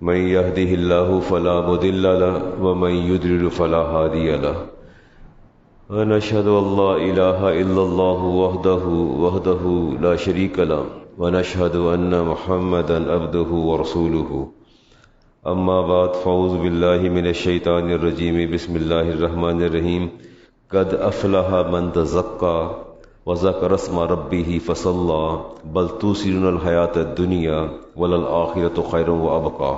من يهده الله فلا مضل له ومن يضلل فلا هادي له ونشهد أن لا إله إلا الله وحده لا شريك له ونشهد أن محمدا عبده ورسوله أما بعد فأعوذ بالله من الشيطان الرجيم بسم الله الرحمن الرحيم قد أفلح من تزكى وذكر اسم ربه فصلى بل تؤثرون الحياة الدنيا وللآخرة خير وأبقى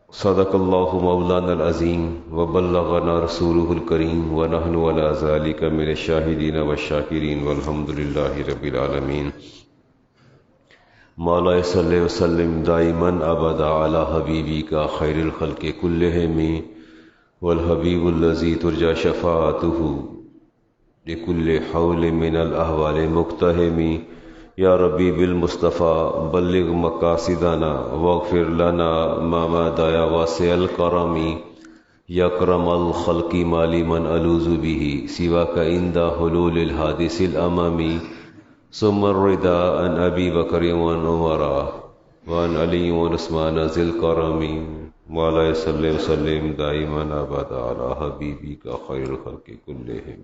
صدق الله مولانا العظيم وبلغنا رسوله الكريم ونحن على ذلك من الشاهدين والشاكرين والحمد لله رب العالمين مولا صلی وسلم دائما ابدا على حبیبک خیر الخلق كلهم والحبیب الذی ترجى شفاعته لكل حول من الاحوال مقتحم یا ربی بالمصطفى بلغ مقاصدنا واغفر لنا ما مضى يا واسع الكرم یا اکرم الخلق ما لمن الوذ به سواك عند حلول الحادث الامامی ثم الرضا عن ابی بکر وعمر وعن علی وعثمان ذی الکرم مولا صلی وسلم دائما ابدا علی حبیبک خیر الخلق کلہم۔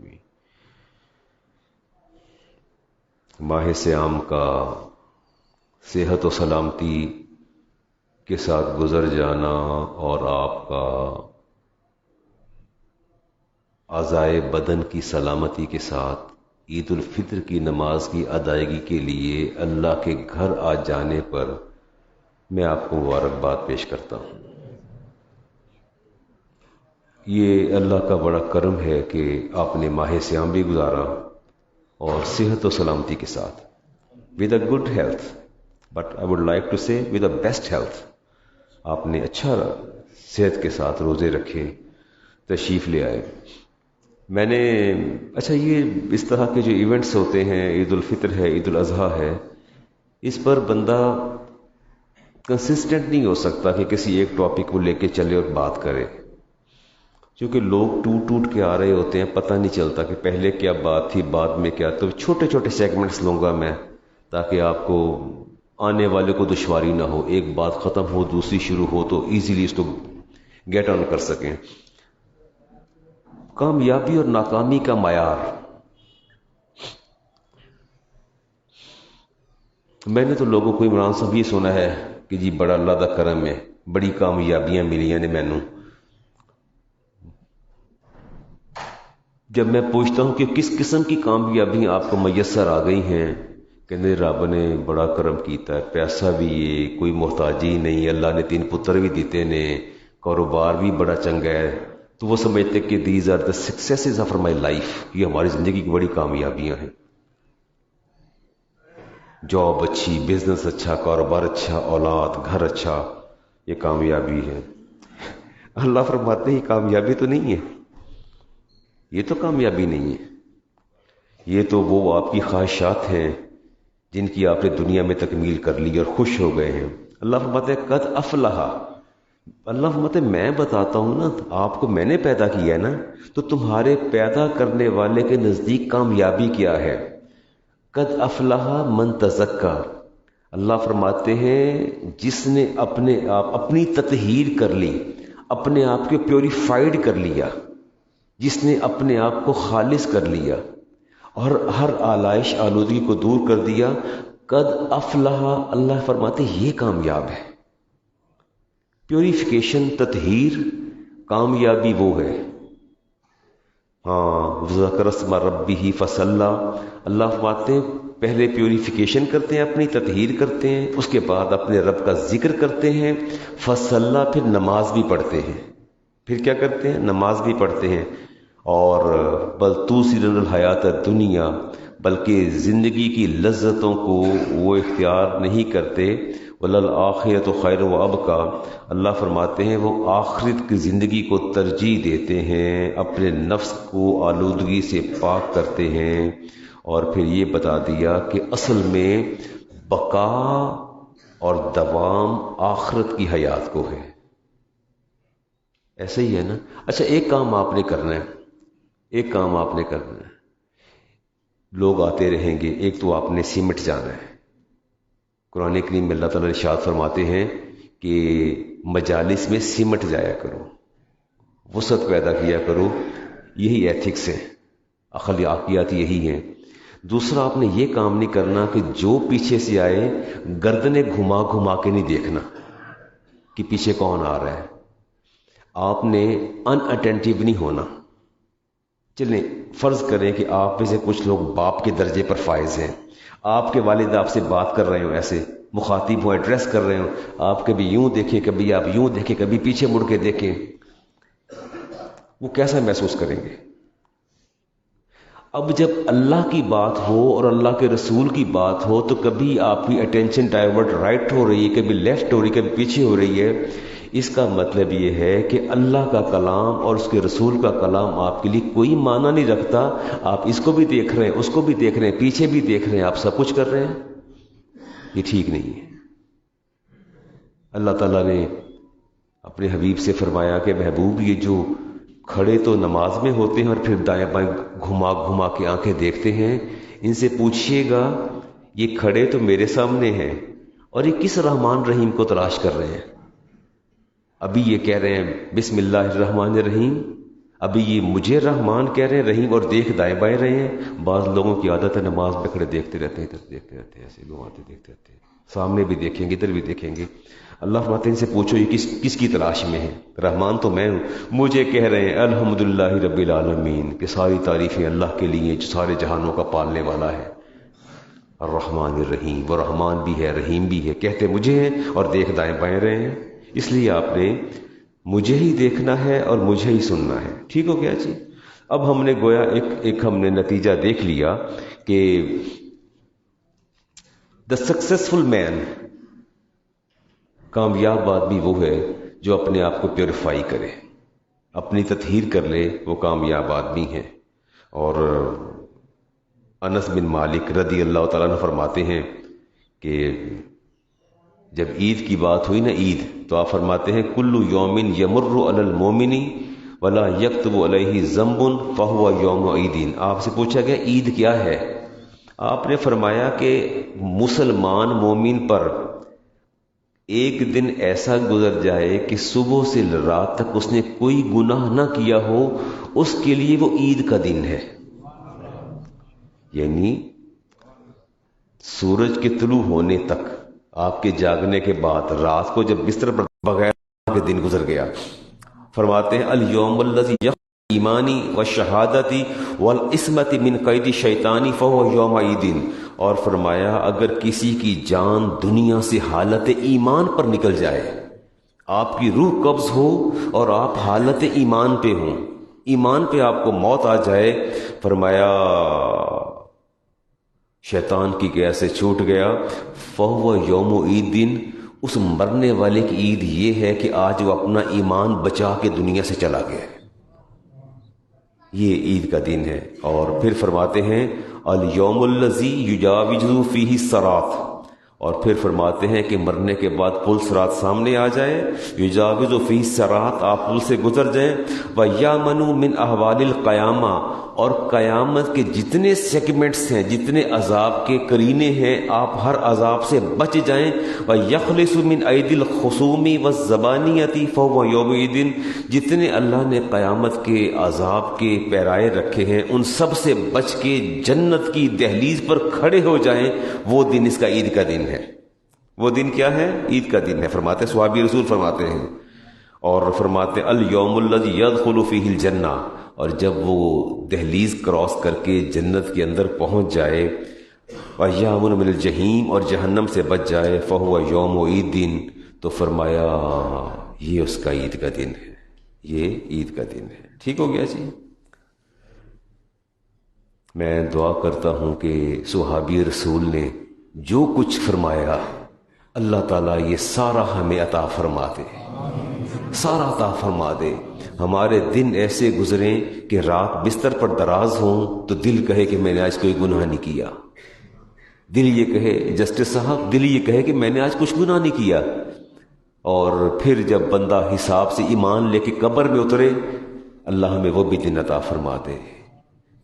ماہ صیام کا صحت و سلامتی کے ساتھ گزر جانا اور آپ کا اعضائے بدن کی سلامتی کے ساتھ عید الفطر کی نماز کی ادائیگی کے لیے اللہ کے گھر آ جانے پر میں آپ کو مبارکباد پیش کرتا ہوں۔ یہ اللہ کا بڑا کرم ہے کہ آپ نے ماہ صیام بھی گزارا اور صحت و سلامتی کے ساتھ with a good health, but I would like to say with a best health. آپ نے اچھا صحت کے ساتھ روزے رکھے، تشریف لے آئے۔ میں نے یہ اس طرح کے جو ایونٹس ہوتے ہیں، عید الفطر ہے، عید الاضحیٰ ہے، اس پر بندہ کنسسٹنٹ نہیں ہو سکتا کہ کسی ایک ٹاپک کو لے کے چلے اور بات کرے، کیونکہ لوگ ٹوٹ کے آ رہے ہوتے ہیں، پتہ نہیں چلتا کہ پہلے کیا بات تھی، بعد میں کیا۔ تو چھوٹے چھوٹے سیگمنٹس لوں گا میں، تاکہ آپ کو آنے والے کو دشواری نہ ہو، ایک بات ختم ہو دوسری شروع ہو تو ایزیلی اس کو گیٹ آن کر سکیں۔ کامیابی اور ناکامی کا معیار، میں نے تو لوگوں کو عمران صاحب یہ سنا ہے کہ جی بڑا اللہ دا کرم ہے، بڑی کامیابیاں ملیاں نے مینوں۔ جب میں پوچھتا ہوں کہ کس قسم کی کامیابیاں آپ کو میسر آ گئی ہیں، کہنے رب نے بڑا کرم کیتا ہے، پیسہ بھی ہے، کوئی محتاجی نہیں، اللہ نے 3 پتر بھی دیتے نے، کاروبار بھی بڑا چنگا ہے۔ تو وہ سمجھتے کہ these are the successes of my life, یہ ہماری زندگی کی بڑی کامیابیاں ہیں۔ جاب اچھی، بزنس اچھا، کاروبار اچھا، اولاد، گھر اچھا، یہ کامیابی ہے۔ اللہ فرماتے ہیں یہ کامیابی تو نہیں ہے، یہ تو کامیابی نہیں ہے، یہ تو وہ آپ کی خواہشات ہیں جن کی آپ نے دنیا میں تکمیل کر لی اور خوش ہو گئے ہیں۔ اللہ فرماتے ہیں قد افلح، اللہ فرماتے ہیں میں بتاتا ہوں نا، آپ کو میں نے پیدا کیا ہے نا، تو تمہارے پیدا کرنے والے کے نزدیک کامیابی کیا ہے؟ قد افلح من تزکا، اللہ فرماتے ہیں جس نے اپنی تطہیر کر لی، اپنے آپ کو پیوریفائڈ کر لیا، جس نے اپنے آپ کو خالص کر لیا اور ہر آلائش آلودگی کو دور کر دیا، قد افلح، اللہ فرماتے ہیں یہ کامیاب ہے۔ پیوریفیکیشن، تطہیر، کامیابی وہ ہے۔ ذکر اسم ربہ فصلی، اللہ فرماتے ہیں پہلے پیوریفیکیشن کرتے ہیں، اپنی تطہیر کرتے ہیں، اس کے بعد اپنے رب کا ذکر کرتے ہیں، فصلی، پھر نماز بھی پڑھتے ہیں، پھر کیا کرتے ہیں؟ نماز بھی پڑھتے ہیں۔ اور بل توثرون الحیات الدنیا، بلکہ زندگی کی لذتوں کو وہ اختیار نہیں کرتے، وللآخرۃ خیر وابقیٰ، اللہ فرماتے ہیں وہ آخرت کی زندگی کو ترجیح دیتے ہیں، اپنے نفس کو آلودگی سے پاک کرتے ہیں، اور پھر یہ بتا دیا کہ اصل میں بقا اور دوام آخرت کی حیات کو ہے۔ ایسے ہی ہے نا؟ اچھا ایک کام آپ نے کرنا ہے، ایک کام آپ نے کرنا ہے، لوگ آتے رہیں گے، ایک تو آپ نے سیمٹ جانا ہے، قرآن کریم میں اللہ تعالیٰ ارشاد فرماتے ہیں کہ مجالس میں سمٹ جایا کرو، وسعت پیدا کیا کرو، یہی ایتھکس ہے، اخلاقیات یہی ہیں۔ دوسرا، آپ نے یہ کام نہیں کرنا کہ جو پیچھے سے آئے گردنیں گھما گھما کے نہیں دیکھنا کہ پیچھے کون آ رہا ہے۔ آپ نے ان اٹینٹیو نہیں ہونا۔ چلیں فرض کریں کہ آپ میں سے کچھ لوگ باپ کے درجے پر فائز ہیں، آپ کے والد آپ سے بات کر رہے ہوں، ایسے مخاطب ہوں، ایڈریس کر رہے ہوں، آپ کبھی یوں دیکھیں، کبھی آپ یوں دیکھیں، کبھی پیچھے مڑ کے دیکھیں، وہ کیسا محسوس کریں گے؟ اب جب اللہ کی بات ہو اور اللہ کے رسول کی بات ہو تو کبھی آپ کی اٹینشن ڈائیورٹ رائٹ ہو رہی ہے، کبھی لیفٹ ہو رہی ہے، کبھی پیچھے ہو رہی ہے، اس کا مطلب یہ ہے کہ اللہ کا کلام اور اس کے رسول کا کلام آپ کے لیے کوئی معنی نہیں رکھتا۔ آپ اس کو بھی دیکھ رہے ہیں، اس کو بھی دیکھ رہے ہیں، پیچھے بھی دیکھ رہے ہیں، آپ سب کچھ کر رہے ہیں، یہ ٹھیک نہیں ہے۔ اللہ تعالیٰ نے اپنے حبیب سے فرمایا کہ محبوب، یہ جو کھڑے تو نماز میں ہوتے ہیں اور پھر دائیں بائیں گھما گھما کے آنکھیں دیکھتے ہیں، ان سے پوچھیے گا یہ کھڑے تو میرے سامنے ہیں اور یہ کس رحمان رحیم کو تلاش کر رہے ہیں؟ ابھی یہ کہہ رہے ہیں بسم اللہ الرحمن الرحیم، ابھی یہ مجھے رحمان کہہ رہے ہیں، رحیم، اور دیکھ دائیں بائیں رہے ہیں۔ بعض لوگوں کی عادت ہے نماز میں کھڑے دیکھتے رہتے ہیں، ادھر دیکھتے رہتے ہیں، ایسے گھماتے دیکھتے رہتے ہیں، سامنے بھی دیکھیں گے، ادھر بھی دیکھیں گے۔ اللہ فرماتے ہیں ان سے پوچھو یہ کس کی تلاش میں ہے؟ رحمان تو میں ہوں۔ مجھے کہہ رہے ہیں الحمدللہ رب العالمین، کہ ساری تعریفیں اللہ کے لیے جو سارے جہانوں کا پالنے والا ہے۔ الرحمن الرحیم، وہ رحمان بھی ہے رحیم بھی ہے، کہتے مجھے ہیں اور دیکھ دائیں بائیں رہے ہیں۔ اس لیے آپ نے مجھے ہی دیکھنا ہے اور مجھے ہی سننا ہے۔ ٹھیک ہو گیا جی؟ اب ہم نے گویا ایک ہم نے نتیجہ دیکھ لیا کہ دا سکسیسفل مین، کامیاب آدمی وہ ہے جو اپنے آپ کو پیوریفائی کرے، اپنی تطہیر کر لے، وہ کامیاب آدمی ہے۔ اور انس بن مالک رضی اللہ تعالیٰ عنہ فرماتے ہیں کہ جب عید کی بات ہوئی نا، عید، تو آپ فرماتے ہیں کل یومن یمر علی المومن ولا یکتب علیہ ذنب فہو یوم عید۔ آپ سے پوچھا گیا عید کیا ہے؟ آپ نے فرمایا کہ مسلمان مومن پر ایک دن ایسا گزر جائے کہ صبح سے رات تک اس نے کوئی گناہ نہ کیا ہو، اس کے لیے وہ عید کا دن ہے۔ یعنی سورج کے طلوع ہونے تک، آپ کے جاگنے کے بعد، رات کو جب بستر پر بغیر کے دن گزر گیا، فرماتے ہیں الیوم الذی ایمانی و شہادتی والعصمت من قید شیطانی فہو یوم عید۔ اور فرمایا اگر کسی کی جان دنیا سے حالت ایمان پر نکل جائے، آپ کی روح قبض ہو اور آپ حالت ایمان پہ ہوں، ایمان پہ آپ کو موت آ جائے، فرمایا شیطان کی قید سے چھوٹ گیا، فہو یوم عید۔ اس مرنے والے کی عید یہ ہے کہ آج وہ اپنا ایمان بچا کے دنیا سے چلا گیا، یہ عید کا دن ہے۔ اور پھر فرماتے ہیں الیوم الذی یجاوز فیہ الصراط، اور پھر فرماتے ہیں کہ مرنے کے بعد پل صراط سامنے آ جائے، یجاوز فیہ الصراط، آپ پل سے گزر جائیں، وَیَأْمَنُ مِنْ أَحْوَالِ الْقِیامَہ، اور قیامت کے جتنے سیگمنٹس ہیں، جتنے عذاب کے قرینے ہیں، آپ ہر عذاب سے بچ جائیں، وَيَخْلِصُ مِنْ أَيْدِي الْخُصُومِ وَالزَّبَانِيَةِ فَهُوَ يَوْمَئِذٍ، جتنے اللہ نے قیامت کے عذاب کے پیرائے رکھے ہیں ان سب سے بچ کے جنت کی دہلیز پر کھڑے ہو جائیں، وہ دن اس کا عید کا دن ہے۔ وہ دن کیا ہے؟ عید کا دن ہے، فرماتے صحابی رسول فرماتے ہیں۔ اور فرماتے الیوم الذی یدخل فیہ الجنہ، اور جب وہ دہلیز کراس کر کے جنت کے اندر پہنچ جائے، وَیَأْمُنُ مِنَ الجحیم، اور جہنم سے بچ جائے، فَهُوَ یوم عید، تو فرمایا یہ اس کا عید کا دن ہے، یہ عید کا دن ہے۔ ٹھیک ہو گیا جی؟ میں دعا کرتا ہوں کہ صحابی رسول نے جو کچھ فرمایا اللہ تعالیٰ یہ سارا ہمیں عطا فرما دے، سارا عطا فرما دے۔ ہمارے دن ایسے گزریں کہ رات بستر پر دراز ہوں تو دل کہے کہ میں نے آج کوئی گناہ نہیں کیا، دل یہ کہے، جسٹس صاحب، دل یہ کہے کہ میں نے آج کچھ گناہ نہیں کیا۔ اور پھر جب بندہ حساب سے ایمان لے کے قبر میں اترے، اللہ ہمیں وہ بھی دن عطا فرما دے۔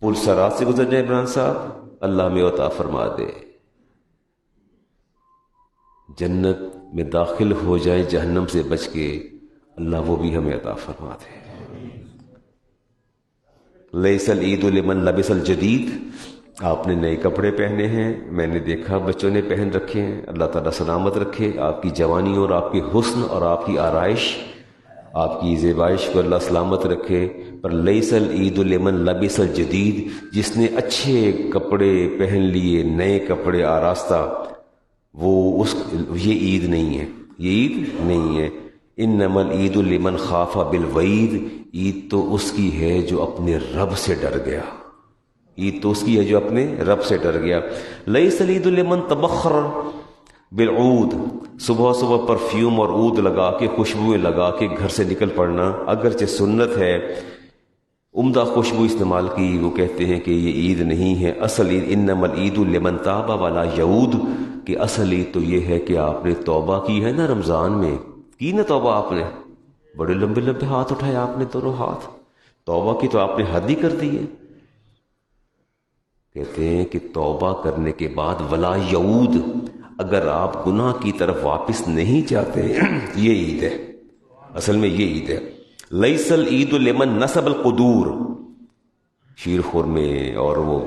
پل صراط سے گزر جائے عمران صاحب، اللہ ہمیں عطا فرما دے۔ جنت میں داخل ہو جائیں جہنم سے بچ کے، اللہ وہ بھی ہمیں عطا فرما دے۔ لیس العید لمن لبس الجدید، آپ نے نئے کپڑے پہنے ہیں، میں نے دیکھا بچوں نے پہن رکھے ہیں، اللہ تعالیٰ سلامت رکھے آپ کی جوانی اور آپ کی حسن اور آپ کی آرائش، آپ کی زیبائش کو اللہ سلامت رکھے۔ پر لیس العید لمن لبس الجدید، جس نے اچھے کپڑے پہن لیے، نئے کپڑے آراستہ، یہ عید نہیں ہے، یہ عید نہیں ہے۔ انما العید لمن خاف بالوعید، عید تو اس کی ہے جو اپنے رب سے ڈر گیا، عید تو اس کی ہے جو اپنے رب سے ڈر گیا۔ لیس العید لمن تبخر بالعود، صبح صبح پرفیوم اور عود لگا کے، خوشبوئیں لگا کے گھر سے نکل پڑنا، اگرچہ سنت ہے، عمدہ خوشبو استعمال کی، وہ کہتے ہیں کہ یہ عید نہیں ہے۔ اصل عید انما العید لمن تاب ولا یعود، کہ اصل عید تو یہ ہے کہ آپ نے توبہ کی ہے نا، رمضان میں کی نا توبہ، آپ نے بڑے لمبے لمبے ہاتھ اٹھائے، آپ نے دونوں ہاتھ، توبہ کی تو آپ نے حد ہی کر دی ہے۔ کہتے ہیں کہ توبہ کرنے کے بعد ولا یعود، اگر آپ گناہ کی طرف واپس نہیں جاتے، یہ عید ہے، اصل میں یہ عید ہے۔ لیس العید لمن نصب القدور، شیر خورمے اور وہ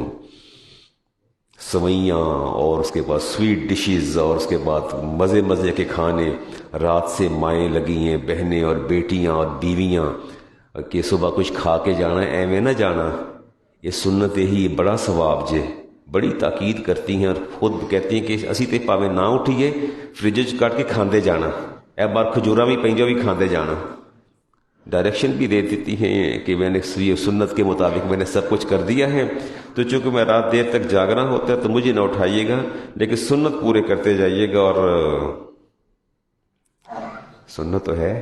سوئیاں اور اس کے بعد سویٹ ڈشز اور اس کے بعد مزے مزے کے کھانے، رات سے مائیں لگی ہیں، بہنیں اور بیٹیاں اور بیویاں، کہ صبح کچھ کھا کے جانا، ایویں نہ جانا، یہ سنت ہی بڑا ثواب جے، بڑی تاکید کرتی ہیں اور خود کہتی ہیں کہ اسی تے پاویں نہ اٹھیے، فریج کٹ کے کھاندے جانا، اے بار کھجورا بھی پینجو بھی کھاندے جانا، ڈائریکشن بھی دے دیتی ہیں کہ میں نے سنت کے مطابق میں نے سب کچھ کر دیا ہے، تو چونکہ میں رات دیر تک جاگنا ہوتا ہے تو مجھے نہ اٹھائیے گا، لیکن سنت پورے کرتے جائیے گا۔ اور سنت تو ہے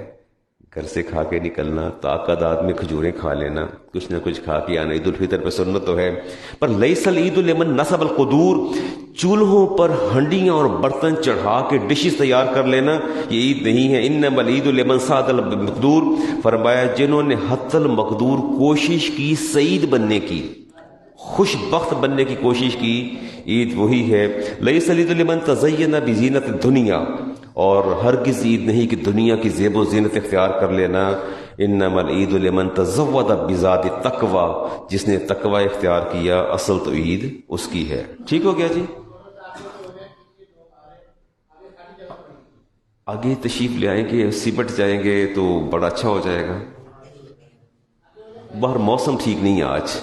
گھر سے کھا کے نکلنا، طاقت میں کھجوریں کھا لینا، کچھ نہ کچھ کھا کے آنا، عید الفطر پہ سنت تو ہے۔ پر لیس العید لمن نصب القدور، چولہوں پر ہنڈیاں اور برتن چڑھا کے ڈشز تیار کر لینا، یہ عید نہیں ہے۔ انما العید لمن سعد المقدور، فرمایا جنہوں نے حت المقدور کوشش کی سعید بننے کی، خوش بخت بننے کی کوشش کی، عید وہی ہے۔ لیس العید لمن تزین بزینت الدنیا، اور ہرگز عید نہیں کہ دنیا کی زیب و زینت اختیار کر لینا۔ انما العید لمن تزود بزاد التقوی، جس نے تقوی اختیار کیا، اصل تو عید اس کی ہے۔ ٹھیک ہو گیا جی، آگے تشریف لے آئیں گے، سمٹ جائیں گے تو بڑا اچھا ہو جائے گا۔ باہر موسم ٹھیک نہیں ہے آج،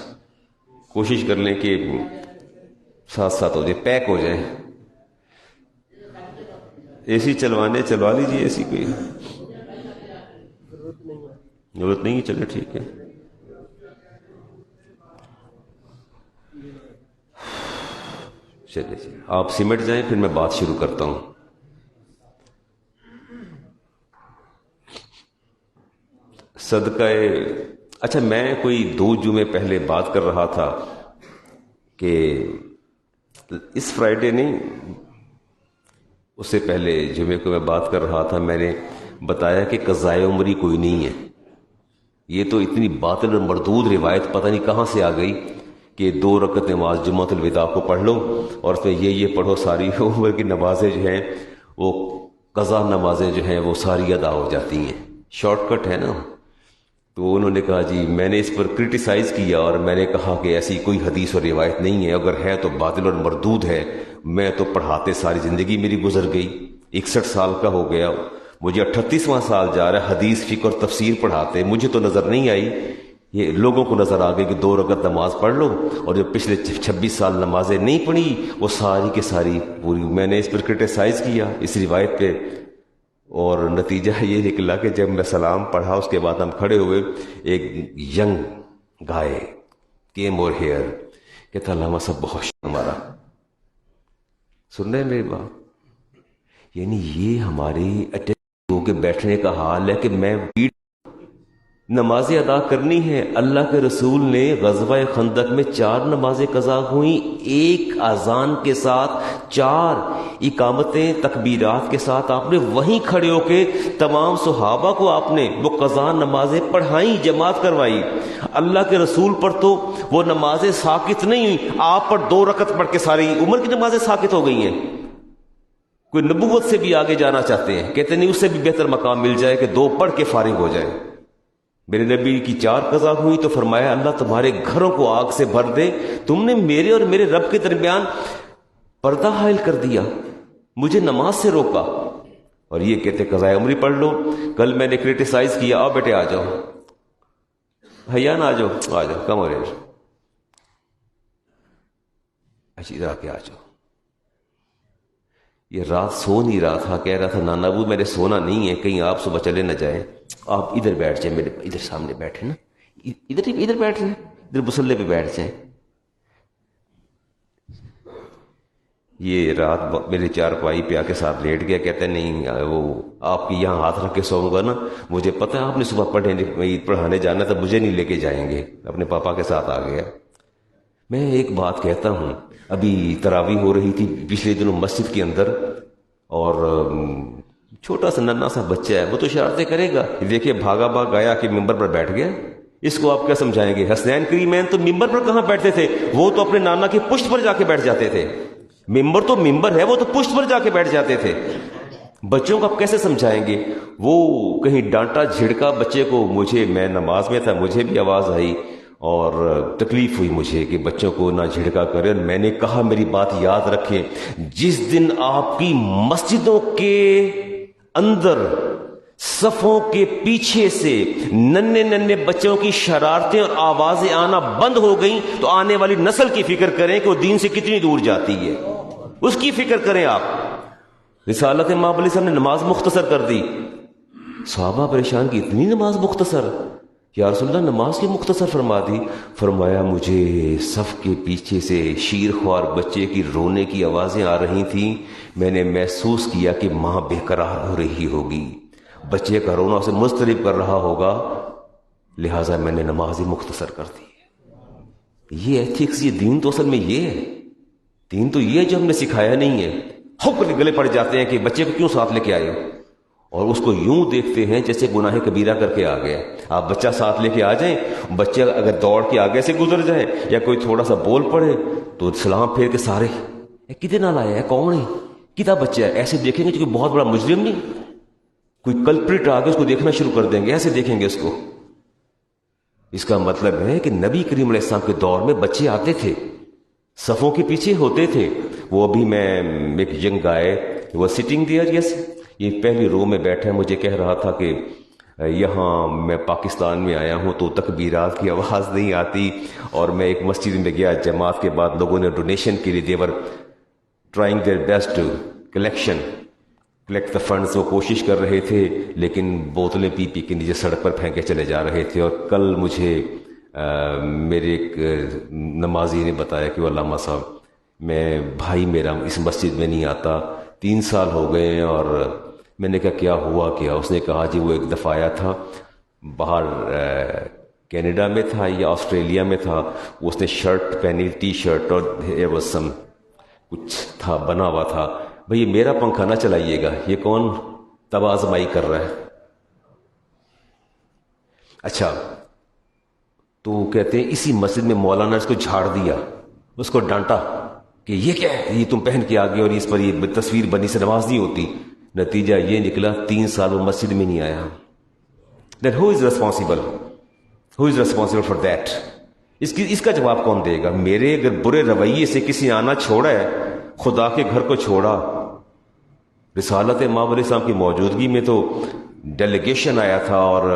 کوشش کر لیں کہ ساتھ ساتھ ہو جائے، پیک ہو جائیں۔ اے سی چلوا لیجیے، اے سی کوئی ضرورت نہیں ہے، چلے ٹھیک ہے۔ چلے جی، آپ سمٹ جائیں، پھر میں بات شروع کرتا ہوں۔ صدقہ، اچھا میں کوئی 2 جمعے پہلے بات کر رہا تھا کہ اس فرائیڈے نہیں، اس سے پہلے جمعے کو میں بات کر رہا تھا، میں نے بتایا کہ قضائے عمری کوئی نہیں ہے۔ یہ تو اتنی باطل اور مردود روایت پتہ نہیں کہاں سے آ گئی کہ 2 رکعت نماز جمعۃ الوداع کو پڑھ لو اور اس میں یہ پڑھو، ساری عمر کی نمازیں جو ہیں وہ قضا نمازیں جو ہیں وہ ساری ادا ہو جاتی ہیں، شارٹ کٹ ہے نا۔ تو انہوں نے کہا جی، میں نے اس پر کرٹیسائز کیا اور میں نے کہا کہ ایسی کوئی حدیث اور روایت نہیں ہے، اگر ہے تو باطل اور مردود ہے۔ میں تو پڑھاتے ساری زندگی میری گزر گئی، 61 سال کا ہو گیا، مجھے 38واں سال جا رہا ہے، حدیث فقہ اور تفسیر پڑھاتے، مجھے تو نظر نہیں آئی، یہ لوگوں کو نظر آ گئی کہ 2 رکعت نماز پڑھ لو، اور جو پچھلے 26 سال نمازیں نہیں پڑھی وہ ساری کے ساری پوری۔ میں نے اس پر کرٹیسائز کیا اس روایت پہ، اور نتیجہ یہ نکلا کہ جب میں سلام پڑھا اس کے بعد ہم کھڑے ہوئے، ایک ینگ گائے کیم اور ہیئر کہتا علامہ صاحب بہت ہمارا، سن رہے ہیں میری بات؟ یعنی یہ ہماری اٹینڈ ہو کے بیٹھنے کا حال ہے کہ میں نمازیں ادا کرنی ہے۔ اللہ کے رسول نے غزوہ خندق میں 4 نمازیں قضا ہوئیں، 1 اذان کے ساتھ، 4 اقامتیں تکبیرات کے ساتھ، آپ نے وہیں کھڑے ہو کے تمام صحابہ کو آپ نے وہ قضا نمازیں پڑھائیں، جماعت کروائی۔ اللہ کے رسول پر تو وہ نمازیں ساقط نہیں ہوئی، آپ پر 2 رکعت پڑھ کے ساری عمر کی نمازیں ساقط ہو گئی ہیں۔ کوئی نبوت سے بھی آگے جانا چاہتے ہیں، کہتے نہیں اس سے بھی بہتر مقام مل جائے کہ 2 پڑھ کے فارغ ہو جائے۔ میرے نبی کی 4 قضا ہوئی تو فرمایا اللہ تمہارے گھروں کو آگ سے بھر دے، تم نے میرے اور میرے رب کے درمیان پردہ حائل کر دیا، مجھے نماز سے روکا۔ اور یہ کہتے قضائے عمری پڑھ لو۔ کل میں نے کرٹیسائز کیا، آؤ بیٹے آ جاؤ، حیان آ جاؤ، آ جاؤ، کم ہو رہے اچھی طرح کے آ جاؤ۔ یہ رات سو نہیں رہا تھا، کہہ رہا تھا نانا ابو میرے سونا نہیں ہے، کہیں آپ صبح چلے نہ جائیں، آپ ادھر بیٹھ جائیں، میرے ادھر سامنے بیٹھے نا، ادھر بیٹھ جائیں، ادھر مسلح پہ بیٹھ جائیں۔ یہ رات میرے چارپائی پہ آ کے ساتھ لیٹ گیا، کہتا ہے نہیں وہ آپ کی یہاں ہاتھ رکھ کے سوؤں گا نا، مجھے پتہ ہے آپ نے صبح پڑھانے جانا تھا، مجھے نہیں لے کے جائیں گے، اپنے پاپا کے ساتھ آ گیا۔ میں ایک بات کہتا ہوں، ابھی تراویح ہو رہی تھی پچھلے دنوں مسجد کے اندر، اور چھوٹا سا ننا سا بچہ ہے، وہ تو شرارتیں کرے گا، دیکھیے بھاگا بھاگ آیا کہ ممبر پر بیٹھ گیا۔ اس کو آپ کیا سمجھائیں گے؟ حسنین کریمین تو ممبر پر کہاں بیٹھتے تھے، وہ تو اپنے نانا کی پشت پر جا کے بیٹھ جاتے تھے۔ ممبر تو ممبر ہے، وہ تو پشت پر جا کے بیٹھ جاتے تھے۔ بچوں کو آپ کیسے سمجھائیں گے؟ وہ کہیں ڈانٹا جھڑکا بچے کو، میں نماز میں تھا، مجھے بھی آواز آئی اور تکلیف ہوئی مجھے کہ بچوں کو نہ جھڑکا کرے، اور میں نے کہا میری بات یاد رکھیں، جس دن آپ کی مسجدوں کے اندر صفوں کے پیچھے سے ننے بچوں کی شرارتیں اور آوازیں آنا بند ہو گئیں تو آنے والی نسل کی فکر کریں کہ وہ دین سے کتنی دور جاتی ہے، اس کی فکر کریں آپ۔ رسالت ماں علیہ السلام نے نماز مختصر کر دی، صحابہ پریشان کی اتنی نماز مختصر، یا رسول اللہ نماز کی مختصر فرما دی؟ فرمایا مجھے صف کے پیچھے سے شیر خوار بچے کی رونے کی آوازیں آ رہی تھیں، میں نے محسوس کیا کہ ماں بے قرار ہو رہی ہوگی، بچے کا رونا اسے مضطرب کر رہا ہوگا، لہٰذا میں نے نماز ہی مختصر کر دی۔ یہ ایتھکس، یہ دین تو اصل میں یہ ہے، دین تو یہ ہے جو ہم نے سکھایا نہیں ہے۔ حکم گلے پڑ جاتے ہیں کہ بچے کو کیوں ساتھ لے کے آئے ہو، اور اس کو یوں دیکھتے ہیں جیسے گناہ کبیرہ کر کے آ گیا۔ آپ بچہ ساتھ لے کے آ جائیں، بچہ اگر دوڑ کے آگے سے گزر جائے یا کوئی تھوڑا سا بول پڑے تو سلام پھیر کے سارے کدے نہ لایا ہے، کون ہے، کدھر بچہ ہے، ایسے دیکھیں گے جو بہت بڑا مجرم نہیں، کوئی کلپریٹ آگے اس کو دیکھنا شروع کر دیں گے، ایسے دیکھیں گے اس کو۔ اس کا مطلب ہے کہ نبی کریم علیہ السلام کے دور میں بچے آتے تھے، صفوں کے پیچھے ہوتے تھے۔ وہ ابھی میں ایک ینگ گائے وہ سٹنگ دیئر، یس، یہ پہلی رو میں بیٹھا ہے، مجھے کہہ رہا تھا کہ یہاں میں پاکستان میں آیا ہوں تو تکبیرات کی آواز نہیں آتی، اور میں ایک مسجد میں گیا، جماعت کے بعد لوگوں نے ڈونیشن کے لیے they were trying their best to collect the funds, وہ کوشش کر رہے تھے لیکن بوتلیں پی پی کے نیچے سڑک پر پھینکے چلے جا رہے تھے۔ اور کل مجھے میرے ایک نمازی نے بتایا کہ وہ علامہ صاحب، میں بھائی میرا اس مسجد میں نہیں آتا، 3 سال ہو گئے ہیں۔ اور میں نے کہا کیا ہوا کیا؟ اس نے کہا جی وہ ایک دفعہ آیا تھا، باہر کینیڈا میں تھا یا آسٹریلیا میں تھا، اس نے شرٹ پہنی، ٹی شرٹ، اور سم کچھ تھا بنا ہوا تھا، بھئی میرا پنکھا نہ چلائیے گا، یہ کون تبازمائی کر رہا ہے؟ اچھا، تو کہتے ہیں اسی مسجد میں مولانا اس کو جھاڑ دیا، اس کو ڈانٹا کہ یہ کیا ہے، یہ تم پہن کے آگے اور اس پر یہ تصویر بنی سے نماز نہیں ہوتی۔ نتیجہ یہ نکلا 3 سال وہ مسجد میں نہیں آیا۔ Then who is responsible? Who is responsible for that? اس کا جواب کون دے گا؟ میرے اگر برے رویے سے کسی آنا چھوڑا ہے، خدا کے گھر کو چھوڑا، رسالت ماں علیہ السلام کی موجودگی میں تو ڈیلیگیشن آیا تھا اور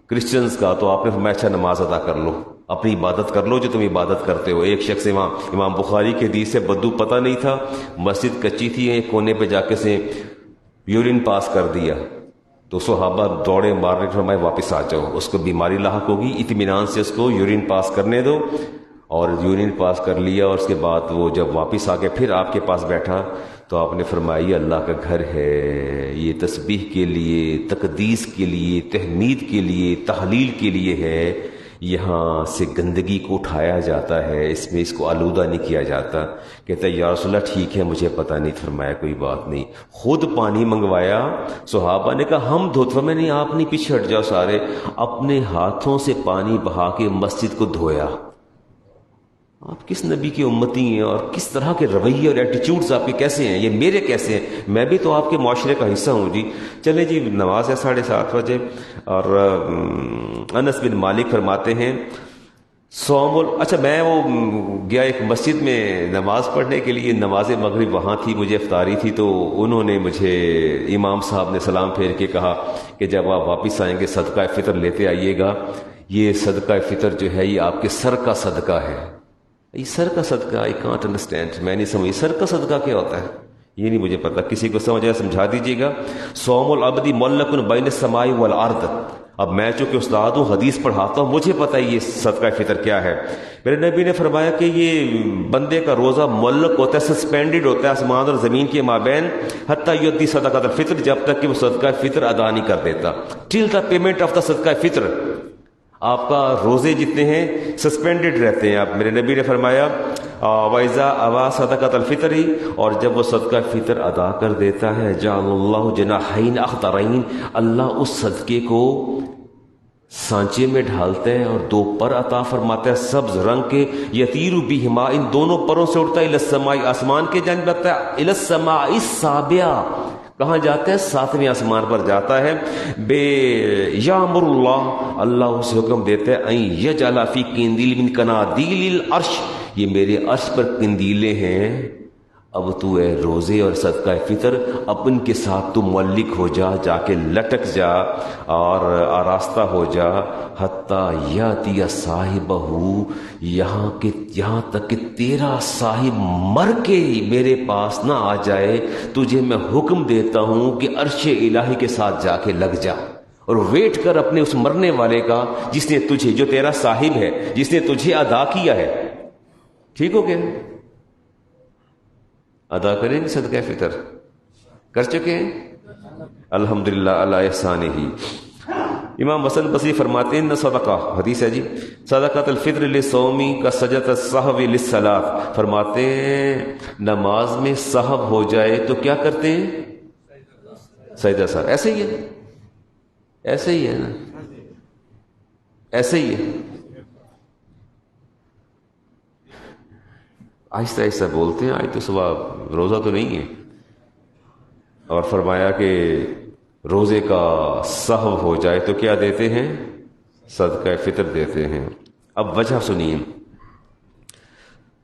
کرسچنز کا، تو آپ نے فرمایا اچھا نماز ادا کر لو، اپنی عبادت کر لو جو تم عبادت کرتے ہو۔ ایک شخص امام بخاری کے حدیث سے بدو پتہ نہیں تھا، مسجد کچی تھی، ایک کونے پہ جا کے سے یورین پاس کر دیا، تو صحابہ دوڑے مارنے فرمائے واپس آ جاؤ، اس کو بیماری لاحق ہوگی، اطمینان سے اس کو یورین پاس کرنے دو۔ اور یورین پاس کر لیا، اور اس کے بعد وہ جب واپس آ کے پھر آپ کے پاس بیٹھا تو آپ نے فرمایا یہ اللہ کا گھر ہے، یہ تسبیح کے لیے، تقدیس کے لیے، تحمید کے لیے، تحلیل کے لیے ہے، یہاں سے گندگی کو اٹھایا جاتا ہے، اس میں اس کو آلودہ نہیں کیا جاتا۔ کہتا ہے یا رسول اللہ ٹھیک ہے مجھے پتہ نہیں، فرمایا کوئی بات نہیں۔ خود پانی منگوایا، صحابہ نے کہا ہم دھوتے، میں نہیں، آپ نہیں، پیچھے ہٹ جاؤ سارے، اپنے ہاتھوں سے پانی بہا کے مسجد کو دھویا۔ آپ کس نبی کی امتی ہیں اور کس طرح کے رویے اور ایٹیچیوڈز آپ کے کیسے ہیں، یہ میرے کیسے ہیں؟ میں بھی تو آپ کے معاشرے کا حصہ ہوں جی۔ چلے جی، نماز ہے 7:30 بجے، اور انس بن مالک فرماتے ہیں اچھا میں وہ گیا ایک مسجد میں نماز پڑھنے کے لیے، نماز مغرب وہاں تھی، مجھے افطاری تھی، تو انہوں نے مجھے، امام صاحب نے سلام پھیر کے کہا کہ جب آپ واپس آئیں گے صدقہ فطر لیتے آئیے گا، یہ صدقہ فطر جو ہے یہ آپ کے سر کا صدقہ ہے۔ یہ سر کا صدقہ، آئی کانٹ انڈرسٹینڈ، میں نہیں سمجھ سر کا صدقہ کیا ہوتا ہے، یہ نہیں مجھے پتا، کسی کو سمجھ آیا سمجھا دیجیے گا۔ صوم العبد معلق بین السماء والارض، اب میں چونکہ استاد ہوں، حدیث پڑھاتا ہوں، مجھے پتہ ہے یہ صدقہ فطر کیا ہے۔ میرے نبی نے فرمایا کہ یہ بندے کا روزہ معلق ہوتا ہے، سسپینڈڈ ہوتا ہے آسمان اور زمین کے مابین، حتیٰ یؤدی صدقۃ الفطر، جب تک کہ وہ صدقہ فطر ادا نہیں کر دیتا، ٹل دا پیمنٹ آف دا صدقہ فطر۔ آپ کا روزے جتنے ہیں سسپینڈڈ رہتے ہیں۔ آپ میرے نبی نے فرمایا وَإِذَا أَوَى صَدَقَةَ الْفِطْرِ، اور جب وہ صدقہ فطر ادا کر دیتا ہے، جعل اللہ جناحین اخضرین، اللہ اس صدقے کو سانچے میں ڈھالتا ہے اور 2 پر عطا فرماتا ہے سبز رنگ کے، یطیر بہما، ان دونوں پروں سے اڑتا ہے، الی السماء، آسمان کے جانب جاتا ہے، الی السماء السابعہ، کہاں جاتا ہے؟ 7ویں آسمان پر جاتا ہے۔ بے یامر اللہ، اللہ اسے حکم دیتا ہے، این یجعل فی قندیل من قنادیل العرش، یہ میرے عرش پر قندیلیں ہیں، اب تو اے روزے اور صدقہ فطر اپن کے ساتھ تو معلق ہو جا، جا کے لٹک جا اور آراستہ ہو جا، حتیٰ یاتی صاحبہ، یہاں تک کہ تیرا صاحب مر کے میرے پاس نہ آ جائے، تجھے میں حکم دیتا ہوں کہ عرش الہی کے ساتھ جا کے لگ جا اور ویٹ کر اپنے اس مرنے والے کا جس نے تجھے، جو تیرا صاحب ہے، جس نے تجھے ادا کیا ہے۔ ٹھیک ہو گیا؟ ادا کریں گے صدقہ فطر؟ کر چکے ہیں الحمدللہ علی احسانہ ہی۔ امام حسن بصری فرماتے ہیں صدقہ، حدیث ہے جی، صدقۃ الفطر للصومی کا سجدۃ السہو للصلاۃ، فرماتے ہیں نماز میں سہو ہو جائے تو کیا کرتے ہیں؟ سجدہ سر، ایسے ہی ہے، ایسے ہی ہے نا، ایسے ہی ہے، آہستہ آہستہ بولتے ہیں، آج تو صبح روزہ تو نہیں ہے، اور فرمایا کہ روزے کا سہو ہو جائے تو کیا دیتے ہیں؟ صدقہ فطر دیتے ہیں۔ اب وجہ سنیے،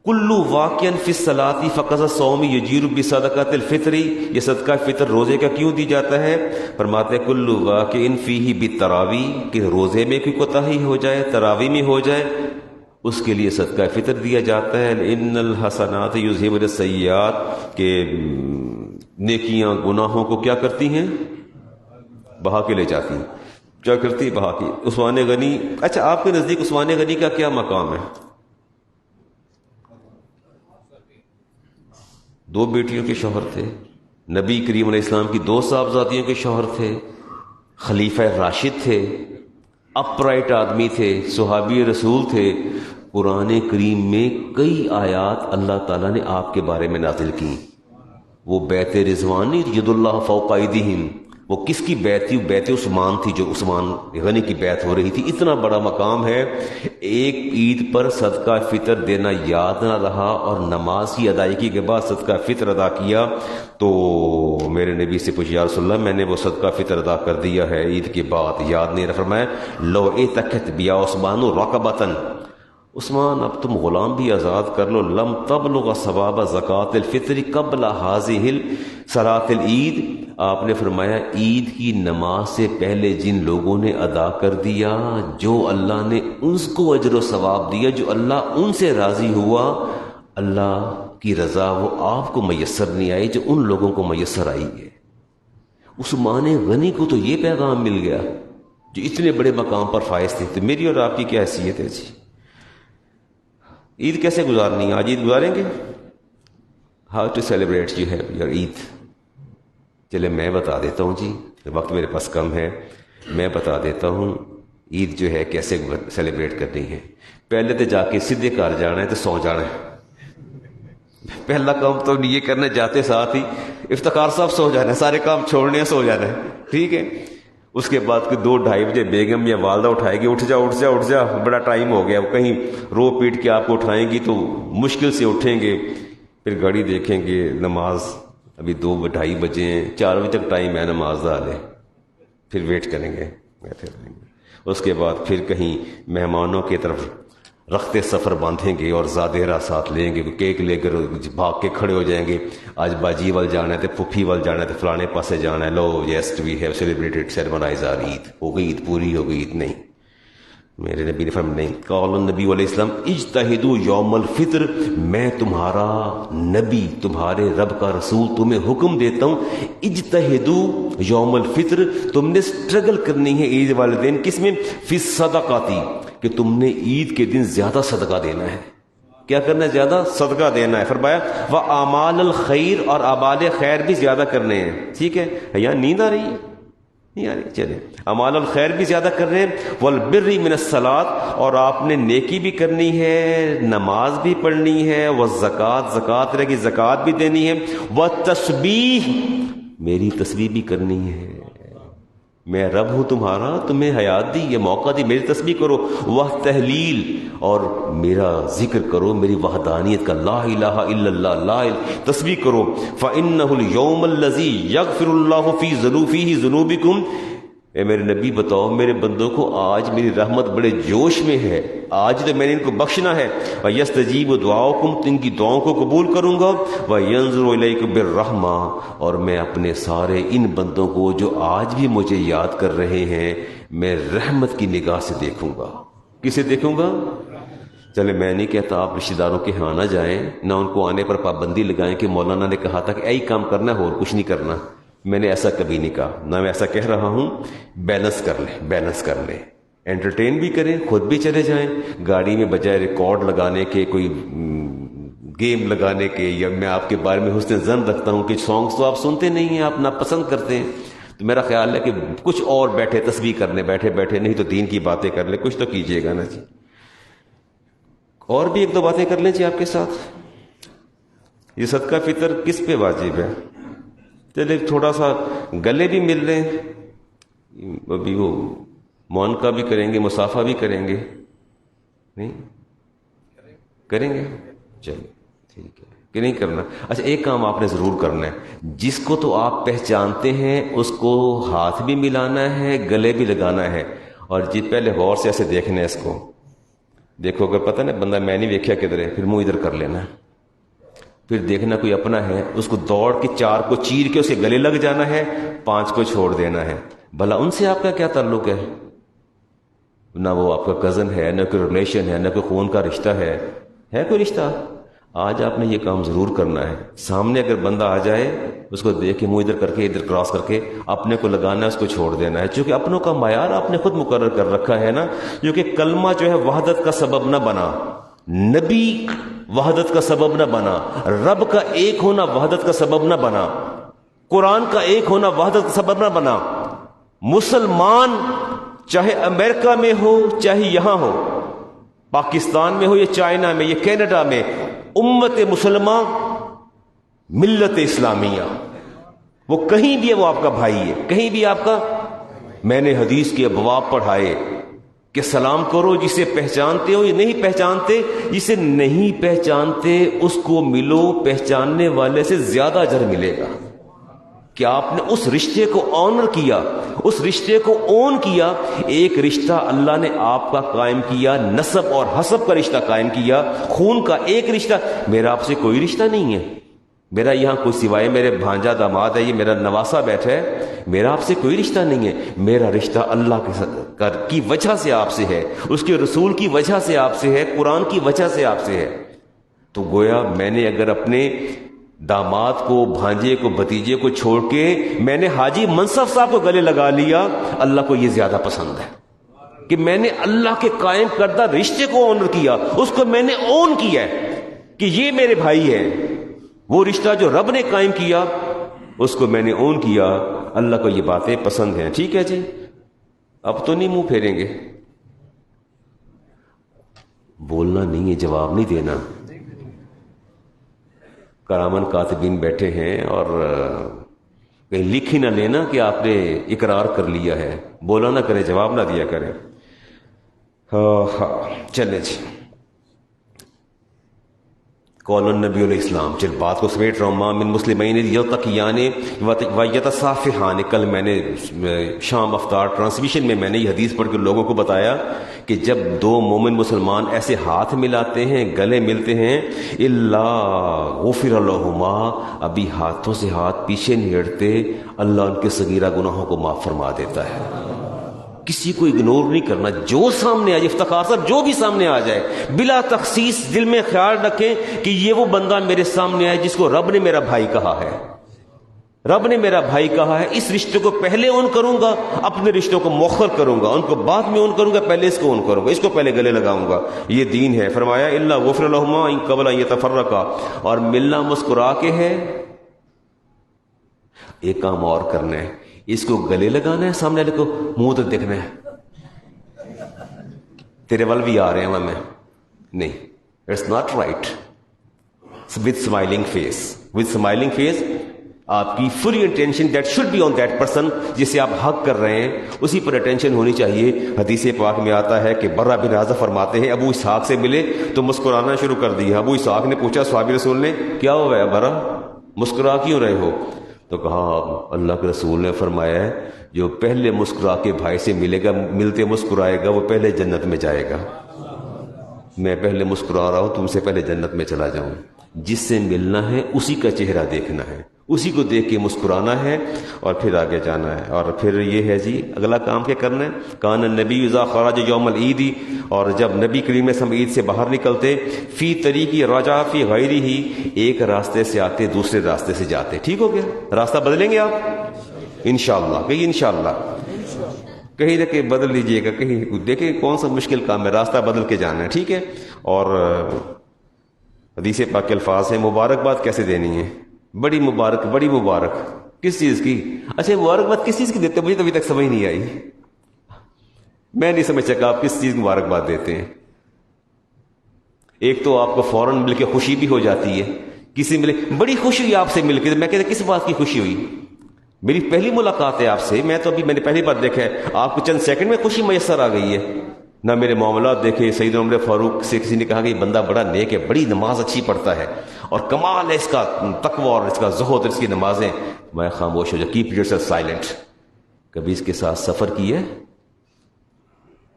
کلو واقعا فی الصلاۃ فقط الصوم یجیر بصدقۃ الفطر، یہ صدقہ فطر روزے کا کیوں دی جاتا ہے؟ فرماتے ہیں کلو واقع فیہ بالتراویح، کہ روزے میں کوئی کوتاہی ہو جائے، تراویح میں ہو جائے، اس کے لیے صدقہ فطر دیا جاتا ہے۔ ان الحسنات یذہبن السیئات، کہ نیکیاں گناہوں کو کیا کرتی ہیں؟ بہا کے لے جاتی ہیں۔ کیا کرتی؟ بہا کے۔ عثمان غنی، اچھا آپ کے نزدیک عثمان غنی کا کیا مقام ہے؟ 2 بیٹیوں کے شوہر تھے، نبی کریم علیہ السلام کی 2 صاحبزادیوں کے شوہر تھے، خلیفہ راشد تھے، اپرائٹ آدمی تھے، صحابی رسول تھے۔ قرآن کریم میں کئی آیات اللہ تعالیٰ نے آپ کے بارے میں نازل کی۔ وہ بیعت رضوان نہیں، ید اللہ فوق ایدیہم، وہ کس کی بیعت تھی؟ بیعت عثمان تھی، جو عثمان غنی کی بیعت ہو رہی تھی۔ اتنا بڑا مقام ہے۔ ایک عید پر صدقہ فطر دینا یاد نہ رہا اور نماز کی ادائیگی کے بعد صدقہ فطر ادا کیا، تو میرے نبی سے پوچھ، یا رسول اللہ میں نے وہ صدقہ فطر ادا کر دیا ہے عید کے بعد، یاد نہیں رہا۔ فرمایا لو اعتقت بیا عثمان رقبۃ، عثمان اب تم غلام بھی آزاد کر لو، لم تبلغ ثواب زکوٰۃ الفطر قبل هذه صلاۃ العید، آپ نے فرمایا عید کی نماز سے پہلے جن لوگوں نے ادا کر دیا، جو اللہ نے ان کو اجر و ثواب دیا، جو اللہ ان سے راضی ہوا، اللہ کی رضا وہ آپ کو میسر نہیں آئی جو ان لوگوں کو میسر آئی ہے۔ عثمان غنی کو تو یہ پیغام مل گیا جو اتنے بڑے مقام پر فائز تھے، تو میری اور آپ کی کیا حیثیت ہے جی؟ عید کیسے گزارنی ہے؟ آج عید گزاریں گے؟ How to celebrate you have your Eid? چلے میں بتا دیتا ہوں جی، وقت میرے پاس کم ہے، میں بتا دیتا ہوں عید جو ہے کیسے سیلیبریٹ کرنی ہے۔ پہلے تو جا کے سیدھے گھر جانا ہے تو سو جانا ہے، پہلا کام تو یہ کرنے جاتے ساتھ ہی افتخار صاحب سو جانا ہے، سارے کام چھوڑنے سو جانا ہے، ٹھیک ہے؟ اس کے بعد کہ 2-2:30 بجے بیگم یا والدہ اٹھائے گی، اٹھ جا اٹھ جا اٹھ جا، بڑا ٹائم ہو گیا، کہیں رو پیٹ کے آپ کو اٹھائیں گی تو مشکل سے اٹھیں گے، پھر گھڑی دیکھیں گے نماز ابھی 2-2:30 بجے ہیں، 4 بجے تک ٹائم ہے نماز ڈالے، پھر ویٹ کریں گے، بیٹھے رہیں گے۔ اس کے بعد پھر کہیں مہمانوں کی طرف رخت سفر باندھیں گے اور زادیرہ ساتھ لیں گے، کیک لے کر بھاگ کے کھڑے ہو جائیں گے، آج باجی وال جانا ہے تو پھپھی وال جانا ہے تو فلانے پاسے جانا ہے، لو یس وی ہیو سیلیبریٹڈ سیرمنائز آر عید، ہو گئی عید، پوری ہو گئی عید۔ نہیں، میرے نبی نے فرمایا نہیں، قال النبی علیہ السلام اجتہدوا یوم الفطر، میں تمہارا نبی، تمہارے رب کا رسول تمہیں حکم دیتا ہوں، اجتہدوا یوم الفطر، تم نے اسٹرگل کرنی ہے عید والے دن، کس میں؟ فی الصدقاتی، کہ تم نے عید کے دن زیادہ صدقہ دینا ہے۔ کیا کرنا ہے؟ زیادہ صدقہ دینا ہے۔ فرمایا وَأَعْمَالَ الْخَيْرِ، اور اعمال خیر بھی زیادہ کرنے ہیں۔ ٹھیک ہے، یہاں نیند آ رہی ہے؟ نہیں آ رہی؟ چلیں، اعمال الخیر بھی زیادہ کر رہے ہیں، وَالْبِرِّ مِنَ الصَّلَاةِ، اور آپ نے نیکی بھی کرنی ہے، نماز بھی پڑھنی ہے، وَالزَّكَاةِ، زکوٰۃ رہے گی، زکوٰۃ بھی دینی ہے، وَالتَّسْبِیح، میری تسبیح بھی کرنی ہے، میں رب ہوں تمہارا، تمہیں حیات دی، یہ موقع دی، میری تسبیح کرو، وہ تحلیل، اور میرا ذکر کرو، میری وحدانیت کا، لا الہ الا اللہ، لا تسبیح کرو۔ فَإِنَّهُ الْيَوْمَ الَّذِي يَغْفِرُ اللَّهُ فِيهِ ذُنُوبِكُمْ، اے میرے نبی بتاؤ میرے بندوں کو، آج میری رحمت بڑے جوش میں ہے، آج تو میں نے ان کو بخشنا ہے، وَيَسْتَجِيبُ دُعَاءَكُمْ، ان کی دعاؤں کو قبول کروں گا، وَيَنظُرُ إِلَيْكُمْ بِالرَّحْمَةِ، اور میں اپنے سارے ان بندوں کو جو آج بھی مجھے یاد کر رہے ہیں، میں رحمت کی نگاہ سے دیکھوں گا۔ کسے دیکھوں گا؟ چلے، میں نہیں کہتا آپ رشتہ داروں کے ہاں نہ جائیں، نہ ان کو آنے پر پابندی لگائیں کہ مولانا نے کہا تھا کہ یہی کام کرنا ہے اور کچھ نہیں کرنا، میں نے ایسا کبھی نہیں کہا، نہ میں ایسا کہہ رہا ہوں۔ بیلنس کر لیں، بیلنس کر لیں، انٹرٹین بھی کریں، خود بھی چلے جائیں، گاڑی میں بجائے ریکارڈ لگانے کے، کوئی گیم لگانے کے، یا میں آپ کے بارے میں حسن ظن رکھتا ہوں کہ سانگس تو آپ سنتے نہیں ہیں، آپ ناپسند کرتے ہیں، تو میرا خیال ہے کہ کچھ اور بیٹھے تسبیح کرنے، بیٹھے بیٹھے نہیں تو دین کی باتیں کر لیں، کچھ تو کیجیے گا نا جی، اور بھی 1-2 باتیں کر لیں جی آپ کے ساتھ۔ یہ صدقہ فطر کس پہ واجب ہے؟ چلے تھوڑا سا گلے بھی مل رہے ہیں، ابھی وہ معانقہ بھی کریں گے، مصافحہ بھی کریں گے، نہیں کریں گے؟ چلے ٹھیک ہے کہ نہیں کرنا؟ اچھا، ایک کام آپ نے ضرور کرنا ہے، جس کو تو آپ پہچانتے ہیں اس کو ہاتھ بھی ملانا ہے، گلے بھی لگانا ہے، اور جی پہلے غور سے ایسے دیکھنا ہے اس کو، دیکھو اگر پتہ نا بندہ میں نہیں ویکھیا کدھر ہے، پھر منہ ادھر کر لینا ہے، پھر دیکھنا کوئی اپنا ہے، اس کو دوڑ کے 4 کو چیر کے اسے گلے لگ جانا ہے، 5 کو چھوڑ دینا ہے۔ بھلا ان سے آپ کا کیا تعلق ہے؟ نہ وہ آپ کا کزن ہے، نہ کوئی ریلیشن ہے، نہ کوئی خون کا رشتہ ہے کوئی رشتہ؟ آج آپ نے یہ کام ضرور کرنا ہے، سامنے اگر بندہ آ جائے اس کو دیکھ کے منہ ادھر کر کے، ادھر کراس کر کے اپنے کو لگانا ہے، اس کو چھوڑ دینا ہے، چونکہ اپنوں کا معیار آپ نے خود مقرر کر رکھا ہے نا، جو کہ کلمہ جو ہے وحدت کا سبب نہ بنا، نبی وحدت کا سبب نہ بنا، رب کا ایک ہونا وحدت کا سبب نہ بنا، قرآن کا ایک ہونا وحدت کا سبب نہ بنا، مسلمان چاہے امریکہ میں ہو چاہے یہاں ہو، پاکستان میں ہو یا چائنا میں یا کینیڈا میں، امت مسلمہ ملت اسلامیہ، وہ کہیں بھی ہے، وہ آپ کا بھائی ہے، کہیں بھی آپ کا۔ میں نے حدیث کے ابواب پڑھائے کہ سلام کرو جسے پہچانتے ہو یا نہیں پہچانتے، جسے نہیں پہچانتے اس کو ملو، پہچاننے والے سے زیادہ اجر ملے گا۔ کہ آپ نے اس رشتے کو آنر کیا، اس رشتے کو اون کیا۔ ایک رشتہ اللہ نے آپ کا قائم کیا، نسب اور حسب کا رشتہ قائم کیا، خون کا ایک رشتہ۔ میرا آپ سے کوئی رشتہ نہیں ہے، میرا یہاں کوئی سوائے میرے بھانجا داماد ہے، یہ میرا نواسا بیٹھا ہے، میرا آپ سے کوئی رشتہ نہیں ہے۔ میرا رشتہ اللہ کی وجہ سے آپ سے ہے، اس کے رسول کی وجہ سے آپ سے ہے، قرآن کی وجہ سے آپ سے ہے۔ تو گویا میں نے اگر اپنے داماد کو، بھانجے کو، بھتیجے کو چھوڑ کے میں نے حاجی منصف صاحب کو گلے لگا لیا، اللہ کو یہ زیادہ پسند ہے کہ میں نے اللہ کے قائم کردہ رشتے کو آنر کیا، اس کو میں نے اون کیا ہے کہ یہ میرے بھائی ہیں۔ وہ رشتہ جو رب نے قائم کیا اس کو میں نے اون کیا، اللہ کو یہ باتیں پسند ہیں۔ ٹھیک ہے جی، اب تو نہیں منہ پھیریں گے، بولنا نہیں ہے، جواب نہیں دینا۔ کرامن کاتبین بیٹھے ہیں اور کہیں لکھ ہی نہ لینا کہ آپ نے اقرار کر لیا ہے، بولا نہ کرے، جواب نہ دیا کرے۔ چلے جی، قول النبی علیہ السلام، چل بات کو سمیٹ رہا ہوں، ما من مسلمین یلتقیان ویتصافحان۔ کل میں نے شام افطار ٹرانسمیشن میں نے یہ حدیث پڑھ کے لوگوں کو بتایا کہ جب دو مومن مسلمان ایسے ہاتھ ملاتے ہیں، گلے ملتے ہیں، الا غفر لہما، ابھی ہاتھوں سے ہاتھ پیچھے نہیں ہٹتے، اللہ ان کے صغیرہ گناہوں کو معاف فرما دیتا ہے۔ کسی کو اگنور نہیں کرنا، جو سامنے آ جائے، افتخار صاحب جو بھی سامنے آ جائے، بلا تخصیص دل میں خیال رکھیں کہ یہ وہ بندہ میرے سامنے آئے جس کو رب نے میرا بھائی کہا ہے، رب نے میرا بھائی کہا ہے، اس رشتے کو پہلے اون کروں گا، اپنے رشتوں کو مؤخر کروں گا، ان کو بعد میں اون کروں گا، پہلے اس کو اون کروں گا، اس کو پہلے گلے لگاؤں گا، یہ دین ہے۔ فرمایا الا غفر لہما ان قبل ان یتفرقا، اور ملنا مسکرا کے ہے۔ ایک کام اور کرنا ہے، اس کو گلے لگانا ہے، سامنے والے کو منہ تو دیکھنا ہے، تیرے وال بھی آ رہے ہیں میں نہیں، it's not right. With smiling face, with smiling face, آپ کی fully attention that should be on that person جسے آپ حق کر رہے ہیں، اسی پر اٹینشن ہونی چاہیے۔ حدیث پاک میں آتا ہے کہ برہ بن عازب فرماتے ہیں ابو اسحاق سے ملے تو مسکرانا شروع کر دیا۔ ابو اسحاق نے پوچھا صحابی رسول نے، کیا ہو گیا برہ، مسکرا کیوں رہے ہو؟ تو کہا اللہ کے رسول نے فرمایا ہے جو پہلے مسکرا کے بھائی سے ملے گا، ملتے مسکرائے گا، وہ پہلے جنت میں جائے گا۔ میں پہلے مسکرا رہا ہوں، تم سے پہلے جنت میں چلا جاؤں۔ جس سے ملنا ہے اسی کا چہرہ دیکھنا ہے، اسی کو دیکھ کے مسکرانا ہے اور پھر آگے جانا ہے۔ اور پھر یہ ہے جی اگلا کام کیا کرنا ہے، کان النبی اذا خرج یوم العید، اور جب نبی کریم صلی اللہ علیہ وسلم عید سے باہر نکلتے، فی طریقی رجع فی غیرہ، ایک راستے سے آتے دوسرے راستے سے جاتے۔ ٹھیک ہو گیا، راستہ بدلیں گے آپ انشاءاللہ، کہیں انشاءاللہ کہیں نہ کہیں بدل لیجئے گا، کہیں دیکھیں کون سا مشکل کام ہے، راستہ بدل کے جانا ہے، ٹھیک ہے۔ اور حدیث پاک کے الفاظ ہیں مبارکباد کیسے دینی ہے، بڑی مبارک، بڑی مبارک کس چیز کی؟ اچھا مبارکباد کس چیز کی دیتے ہیں؟ مجھے تو ابھی تک سمجھ نہیں آئی، میں نہیں سمجھ سکا آپ کس چیز مبارکباد دیتے ہیں۔ ایک تو آپ کو فوراً مل کے خوشی بھی ہو جاتی ہے، کسی ملے بڑی خوشی ہوئی آپ سے مل کے، میں کہتا کس بات کی خوشی ہوئی؟ میری پہلی ملاقات ہے آپ سے، میں نے پہلی بار دیکھا ہے، آپ کو چند سیکنڈ میں خوشی میسر آ گئی ہے۔ نہ میرے معاملات دیکھے، سیدنا عمر فاروق سے کسی نے کہا کہ یہ بندہ بڑا نیک ہے، بڑی نماز اچھی پڑھتا ہے اور کمال ہے اس کا تقوی اور اس کا زہد اور اس کی نمازیں، میں خاموش ہو جا، کیپ یور سیلف سائلنٹ۔ کبھی اس کے ساتھ سفر کی ہے،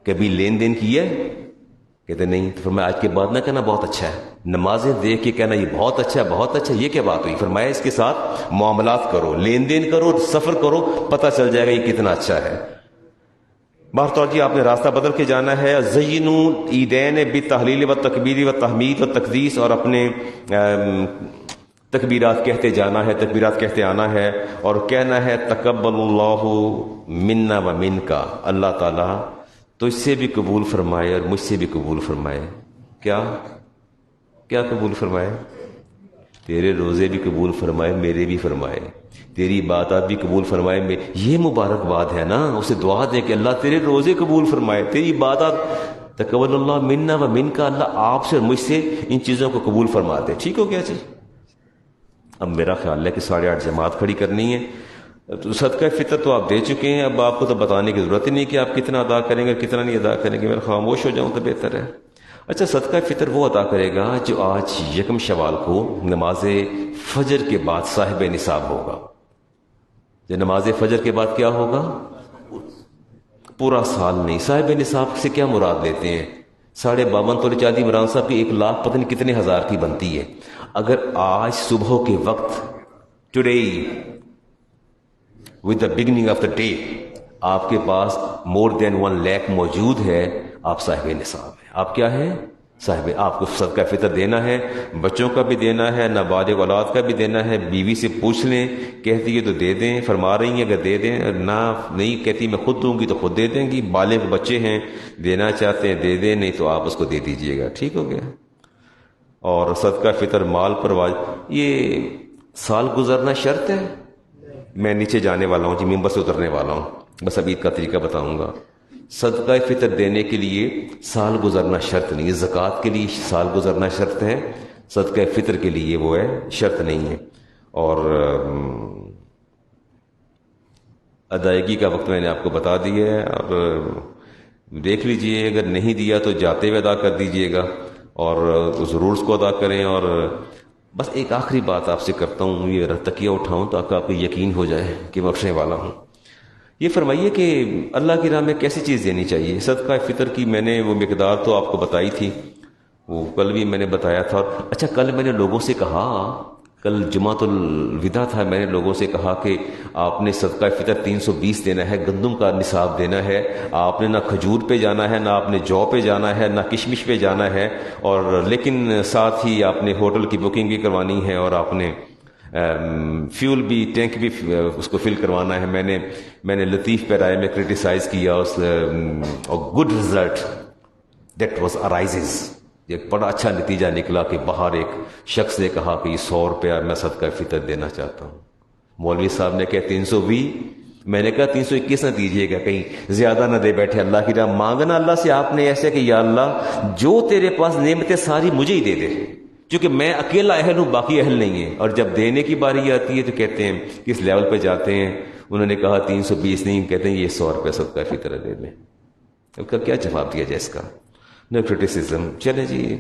کبھی لین دین کی ہے؟ کہتے نہیں۔ تو فرمایا آج کے بعد نہ کہنا بہت اچھا ہے، نمازیں دیکھ کے کہنا یہ بہت اچھا ہے، بہت اچھا ہے، یہ کیا بات ہوئی؟ فرمایا اس کے ساتھ معاملات کرو، لین دین کرو، سفر کرو، پتہ چل جائے گا یہ کتنا اچھا ہے۔ بہرطور جی آپ نے راستہ بدل کے جانا ہے۔ زینو عیدین بالتحلیل والتکبیر والتحمید والتقدیس، اور اپنے تکبیرات کہتے جانا ہے، تکبیرات کہتے آنا ہے، اور کہنا ہے تقبل اللہ منا و منکا، اللہ تعالیٰ تو اس سے بھی قبول فرمائے اور مجھ سے بھی قبول فرمائے۔ کیا کیا قبول فرمائے؟ تیرے روزے بھی قبول فرمائے، میرے بھی فرمائے، تیری عبادات بھی قبول فرمائے۔ یہ مبارکباد ہے نا، اسے دعا دے کہ اللہ تیرے روزے قبول فرمائے، تیری عبادات، تقبل اللہ منا و منکا، اللہ آپ سے اور مجھ سے ان چیزوں کو قبول فرما دے۔ ٹھیک ہو گیا جی؟ اب میرا خیال ہے کہ 8:30 جماعت کھڑی کرنی ہے، تو صدقہ فطر تو آپ دے چکے ہیں، اب آپ کو تو بتانے کی ضرورت ہی نہیں کہ آپ کتنا ادا کریں گے کتنا نہیں ادا کریں گے، میں خاموش ہو جاؤں تو بہتر ہے۔ اچھا صدقہ فطر وہ ادا کرے گا جو آج 1 شوال کو نماز فجر کے بعد صاحب نصاب ہوگا۔ جو نماز فجر کے بعد کیا ہوگا؟ پورا سال نہیں۔ صاحب نصاب سے کیا مراد لیتے ہیں؟ 52.5 تولے چاندی عمران صاحب کی 1 لاکھ پتہ نہیں کتنے ہزار کی بنتی ہے۔ اگر آج صبح کے وقت today with the beginning of the day آپ کے پاس more than 1 لاکھ موجود ہے، آپ صاحب نصاب ہیں۔ آپ کیا ہے؟ صاحب۔ آپ کو صدقہ فطر دینا ہے، بچوں کا بھی دینا ہے، نابالغ اولاد کا بھی دینا ہے۔ بیوی سے پوچھ لیں، کہتی ہے تو دے دیں، فرما رہی ہیں اگر دے دیں، نہ نہیں کہتی میں خود دوں گی تو خود دے دیں گی، بالغ بچے ہیں دینا چاہتے ہیں دے دیں، نہیں تو آپ اس کو دے دیجئے گا۔ ٹھیک ہو گیا؟ اور صدقہ فطر مال پر واجب، یہ سال گزرنا شرط ہے؟ میں نیچے جانے والا ہوں جی، ممبر سے اترنے والا ہوں، بس اب عید کا طریقہ بتاؤں گا۔ صدقہ فطر دینے کے لیے سال گزرنا شرط نہیں ہے، زکوٰۃ کے لیے سال گزرنا شرط ہے، صدقہ فطر کے لیے وہ ہے شرط نہیں ہے۔ اور ادائیگی کا وقت میں نے آپ کو بتا دیا ہے، اب دیکھ لیجئے، اگر نہیں دیا تو جاتے ہوئے ادا کر دیجئے گا اور اس رولز کو ادا کریں۔ اور بس ایک آخری بات آپ سے کرتا ہوں، یہ تکیہ اٹھاؤں تاکہ آپ کو یقین ہو جائے کہ میں اٹھنے والا ہوں۔ یہ فرمائیے کہ اللہ کی راہ میں کیسی چیز دینی چاہیے؟ صدقہ فطر کی میں نے وہ مقدار تو آپ کو بتائی تھی، وہ کل بھی میں نے بتایا تھا۔ اچھا، کل میں نے لوگوں سے کہا، کل جمعۃ الوداع تھا، میں نے لوگوں سے کہا کہ آپ نے صدقہ فطر 320 دینا ہے، گندم کا نصاب دینا ہے، آپ نے نہ کھجور پہ جانا ہے، نہ آپ نے جو پہ جانا ہے، نہ کشمش پہ جانا ہے، اور لیکن ساتھ ہی آپ نے ہوٹل کی بکنگ بھی کروانی ہے اور آپ نے فیول بھی، ٹینک بھی اس کو فل کروانا ہے۔ میں نے لطیف پیرائے میں کرٹیسائز کیا اس good result that was arises, ایک بڑا اچھا نتیجہ نکلا کہ باہر ایک شخص نے کہا کہ یہ 100 روپیہ میں صدقہ فطر دینا چاہتا ہوں۔ مولوی صاحب نے کہا 320، میں نے کہا 321 نہ دیجیے گا، کہیں زیادہ نہ دے بیٹھے۔ اللہ کی راہ مانگنا اللہ سے آپ نے ایسے کہ یا اللہ جو تیرے پاس نعمتیں ساری مجھے ہی دے دے، کیونکہ میں اکیلا اہل ہوں، باقی اہل نہیں ہیں۔ اور جب دینے کی باری آتی ہے تو کہتے ہیں کس لیول پہ جاتے ہیں، انہوں نے کہا 320 نہیں، کہتے ہیں یہ 100 روپے صدقہ فطر دے دیں۔ اب کا کیا جواب دیا جائے اس کا؟ نو کرٹیسزم۔ چلے جی،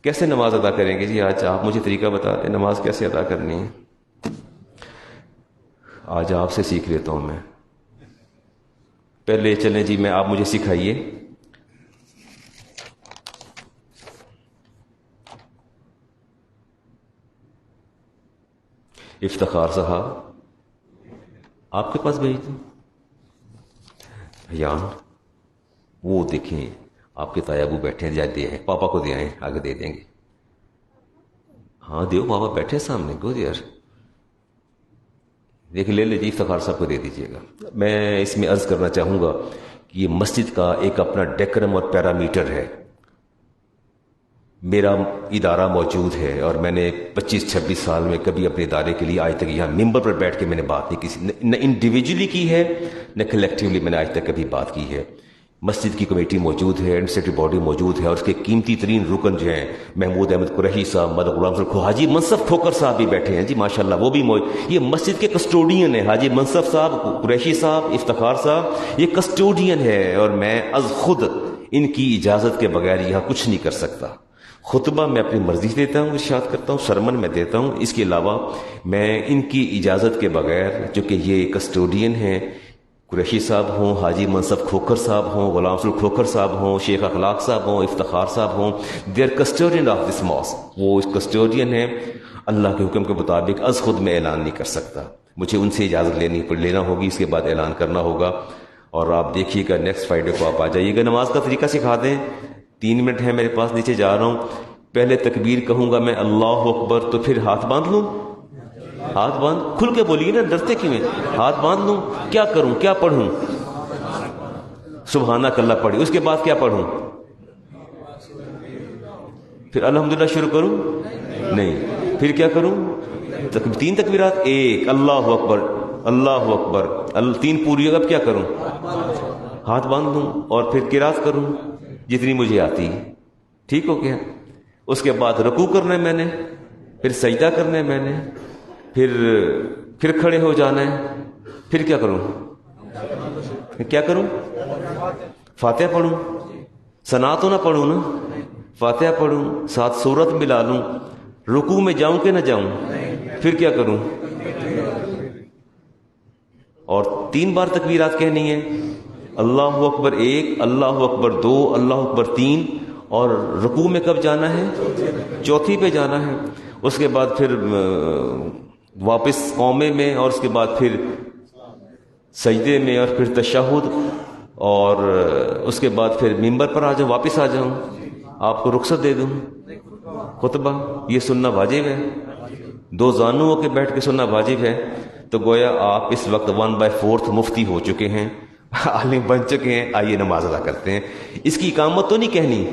کیسے نماز ادا کریں گے جی؟ آج آپ مجھے طریقہ بتا دیں نماز کیسے ادا کرنی ہے۔ آج آپ سے سیکھ لیتا ہوں میں۔ پہلے چلیں جی، آپ مجھے سکھائیے۔ افتخار صاحب آپ کے پاس بھیج دوں؟ حیان، وہ دیکھیں آپ کے تایا ابو بیٹھے ہیں، جائے دے آئیں، پاپا کو دے آئیں، آگے دے دیں گے۔ ہاں دیو، پاپا بیٹھے سامنے، گو یار، دیکھ لے جی، افتخار صاحب کو دے دیجیے گا۔ میں اس میں عرض کرنا چاہوں گا کہ یہ مسجد کا ایک اپنا ڈیکرم اور پیرامیٹر ہے۔ میرا ادارہ موجود ہے اور میں نے 25-26 سال میں کبھی اپنے ادارے کے لیے آج تک یہاں ممبر پر بیٹھ کے میں نے بات نہیں کی، نہ انڈیویجولی کی ہے نہ کلیکٹیولی میں نے آج تک کبھی بات کی ہے۔ مسجد کی کمیٹی موجود ہے، ایڈمنسٹریٹو باڈی موجود ہے، اور اس کے قیمتی ترین رکن جو ہیں محمود احمد قریشی صاحب، مدد غلام صاحب، حاجی منصف کھوکر صاحب بھی بیٹھے ہیں جی ماشاءاللہ، وہ بھی یہ مسجد کے کسٹوڈین ہیں۔ حاجی منصف صاحب، قریشی صاحب، افتخار صاحب، یہ کسٹوڈین ہے، اور میں از خود ان کی اجازت کے بغیر یہاں کچھ نہیں کر سکتا۔ خطبہ میں اپنی مرضی سے دیتا ہوں، ارشاد کرتا ہوں، سرمن میں دیتا ہوں، اس کے علاوہ میں ان کی اجازت کے بغیر، چونکہ یہ کسٹوڈین ہیں، قریشی صاحب ہوں، حاجی منصف کھوکر صاحب ہوں، غلام رسول کھوکر صاحب ہوں، شیخ اخلاق صاحب ہوں، افتخار صاحب ہوں، they are custodian of this mask, وہ اس کسٹوڈین ہیں۔ اللہ کے حکم کے مطابق از خود میں اعلان نہیں کر سکتا، مجھے ان سے اجازت لینا ہوگی، اس کے بعد اعلان کرنا ہوگا۔ اور آپ دیکھیے گا نیکسٹ فرائیڈے کو آپ آ جائیے گا۔ نماز کا طریقہ سکھا دیں، 3 منٹ ہے میرے پاس، نیچے جا رہا ہوں۔ پہلے تکبیر کہوں گا میں اللہ اکبر، تو پھر ہاتھ باندھ لوں، ہاتھ باندھ، کھل کے بولیے نا، ڈرتے کیوں ہیں؟ ہاتھ باندھ لوں، کیا کروں، کیا پڑھوں؟ سبحانک اللہ پڑھی، اس کے بعد کیا پڑھوں؟ پھر الحمدللہ شروع کروں؟ نہیں، پھر کیا کروں؟ 3 تکبیرات، ایک اللہ اکبر، اللہ اکبر، 3 پوری، اب کیا کروں؟ ہاتھ باندھ لوں اور پھر قرات کروں جتنی مجھے آتی ہے۔ ٹھیک ہو گیا؟ اس کے بعد رکوع کرنا ہے میں نے، پھر سجدہ کرنا ہے میں نے، پھر کھڑے ہو جانا ہے، پھر کیا کروں؟ کیا کروں؟ فاتحہ پڑھوں؟ ثنا تو نہ پڑھوں نا، فاتحہ پڑھوں، ساتھ سورت ملا لوں، رکوع میں جاؤں کہ نہ جاؤں، پھر کیا کروں؟ اور 3 بار تکبیرات کہنی ہے، اللہ اکبر 1، اللہ اکبر 2، اللہ اکبر 3، اور رکوع میں کب جانا ہے؟ چوتھی پہ جانا ہے۔ اس کے بعد پھر واپس قومے میں، اور اس کے بعد پھر سجدے میں، اور پھر تشہد، اور اس کے بعد پھر ممبر پر آ جاؤں، واپس آ جاؤں، آپ کو رخصت دے دوں۔ خطبہ یہ سننا واجب ہے، 2 زانوں ہو کے بیٹھ کے سننا واجب ہے۔ تو گویا آپ اس وقت 1/4 مفتی ہو چکے ہیں، عالم بن چکے ہیں۔ آئیے نماز ادا کرتے ہیں۔ اس کی اقامت تو نہیں کہنی،